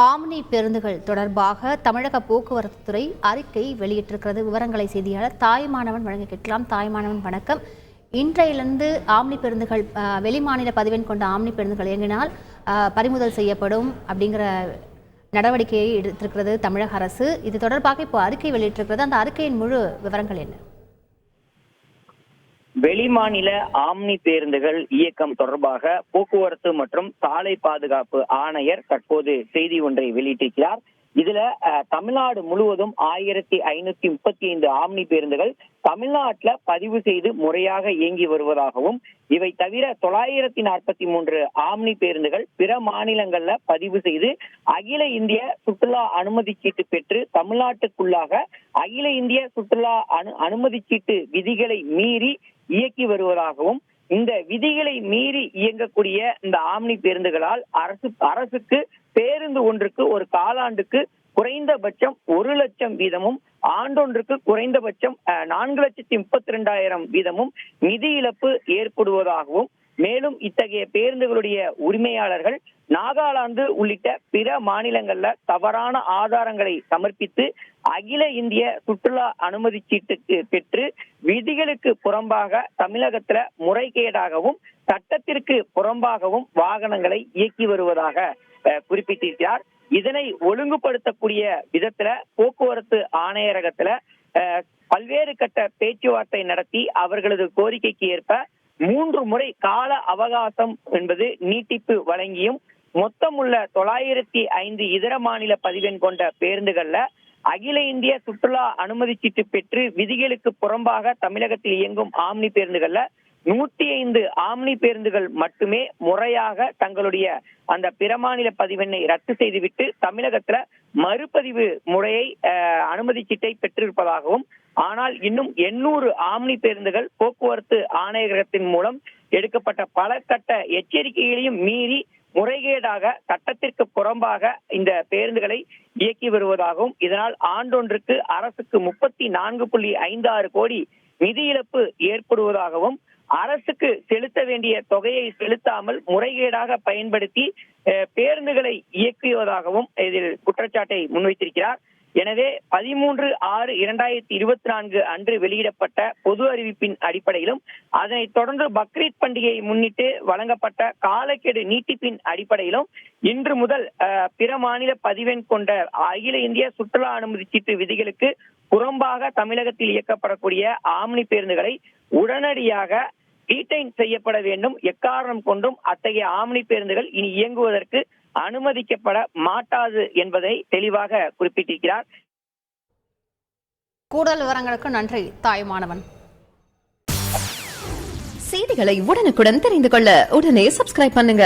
Omni பேருந்துகள் தொடர்பாக தமிழக போக்குவரத்து துறை அறிக்கை வெளியிட்டிருக்கிறது. விவரங்களை செய்தியாளர் தாய்மானவன் வழங்க கேட்கலாம். தாய்மானவன் வணக்கம். இன்றையிலிருந்து ஆம்னி பேருந்துகள் வெளிமாநில பதிவெண் கொண்ட ஆம்னி பேருந்துகள் இயங்கினால் பறிமுதல் செய்யப்படும் அப்படிங்கிற நடவடிக்கையை எடுத்திருக்கிறது தமிழக அரசு. இது தொடர்பாக இப்போ அறிக்கை வெளியிட்டிருக்கிறது. அந்த அறிக்கையின் முழு விவரங்கள் என்ன? வெளிமாநில ஆம்னி பேருந்துகள் இயக்கம் தொடர்பாக போக்குவரத்து மற்றும் சாலை பாதுகாப்பு ஆணையர் தற்போது செய்தி ஒன்றை வெளியிட்டிருக்கிறார். இதுல தமிழ்நாடு முழுவதும் 1535 ஆம்னி பேருந்துகள் தமிழ்நாட்டுல பதிவு செய்து முறையாக இயங்கி வருவதாகவும், இவை தவிர 943 ஆம்னி பேருந்துகள் பிற மாநிலங்கள்ல பதிவு செய்து அகில இந்திய சுற்றுலா அனுமதி சீட்டு பெற்று தமிழ்நாட்டுக்குள்ளாக அகில இந்திய சுற்றுலா அனுமதி சீட்டு விதிகளை மீறி இயக்கி வருவதாகவும், இந்த விதிகளை மீறி இயங்கக்கூடிய இந்த ஆம்னி பேருந்துகளால் அரசுக்கு பேருந்து ஒன்றுக்கு ஒரு காலாண்டுக்கு குறைந்தபட்சம் 1 லட்சம் வீதமும், ஆண்டொன்றுக்கு குறைந்தபட்சம் 4,32,000 வீதமும் நிதி இழப்பு ஏற்படுவதாகவும், மேலும் இத்தகைய பேருந்துகளுடைய உரிமையாளர்கள் நாகாலாந்து உள்ளிட்ட பிற மாநிலங்கள்ல தவறான ஆதாரங்களை சமர்ப்பித்து அகில இந்திய சுற்றுலா அனுமதி சீட்டுக்கு பெற்று விதிகளுக்கு புறம்பாக தமிழகத்துல முறைகேடாகவும் சட்டத்திற்கு புறம்பாகவும் வாகனங்களை இயக்கி வருவதாக குறிப்பிட்டிருக்கிறார். இதனை ஒழுங்குபடுத்தக்கூடிய விதத்துல போக்குவரத்து ஆணையரகத்துல பல்வேறு கட்ட பேச்சுவார்த்தை நடத்தி அவர்களது கோரிக்கைக்கு ஏற்ப 3 முறை கால அவகாசம் என்பது நீட்டிப்பு வழங்கியும் மொத்தமுள்ள 905 இதர மாநில பதிவெண் கொண்ட பேருந்துகள்ல அகில இந்திய சுற்றுலா அனுமதி சீட்டு பெற்று விதிகளுக்கு புறம்பாக தமிழகத்தில் இயங்கும் ஆம்னி பேருந்துகள்ல 105 ஆம்னி பேருந்துகள் மட்டுமே முறையாக தங்களுடைய அந்த பிற மாநில பதிவெண்ணை ரத்து செய்துவிட்டு தமிழகத்துல மறுபதிவு முறையை அனுமதி சீட்டை பெற்றிருப்பதாகவும், ஆனால் இன்னும் 800 ஆம்னி பேருந்துகள் போக்குவரத்து ஆணையரகத்தின் மூலம் எடுக்கப்பட்ட பல கட்ட எச்சரிக்கைகளையும் மீறி முறைகேடாக சட்டத்திற்கு புறம்பாக இந்த பேருந்துகளை இயக்கி வருவதாகவும், இதனால் ஆண்டொன்றுக்கு அரசுக்கு 34.56 கோடி நிதி இழப்பு ஏற்படுவதாகவும், அரசுக்கு செலுத்த வேண்டிய தொகையை செலுத்தாமல் முறைகேடாக பயன்படுத்தி பேருந்துகளை இயக்குவதாகவும் இதில் குற்றச்சாட்டை முன்வைத்திருக்கிறார். எனவே 13/6/2024 அன்று வெளியிடப்பட்ட பொது அறிவிப்பின் அடிப்படையிலும் அதனைத் தொடர்ந்து பக்ரீத் பண்டிகையை முன்னிட்டு வழங்கப்பட்ட காலக்கெடு நீட்டிப்பின் அடிப்படையிலும் இன்று முதல் பிற மாநில பதிவெண் கொண்ட அகில இந்திய சுற்றுலா அனுமதி சீட்டு விதிகளுக்கு புறம்பாக தமிழகத்தில் இயக்கப்படக்கூடிய ஆம்னி பேருந்துகளை உடனடியாக டீடைன் செய்யப்பட வேண்டும். எக்காரணம் கொண்டும் அத்தகைய ஆம்னி பேருந்துகள் இனி இயங்குவதற்கு அனுமதிக்கப்பட மாட்டாது என்பதை தெளிவாக குறிப்பிட்டிருக்கிறார். கூடுதல் விவரங்களுக்கு நன்றி தாய்மானவன். செய்திகளை உடனுக்குடன் தெரிந்து கொள்ள உடனே சப்ஸ்கிரைப் பண்ணுங்க.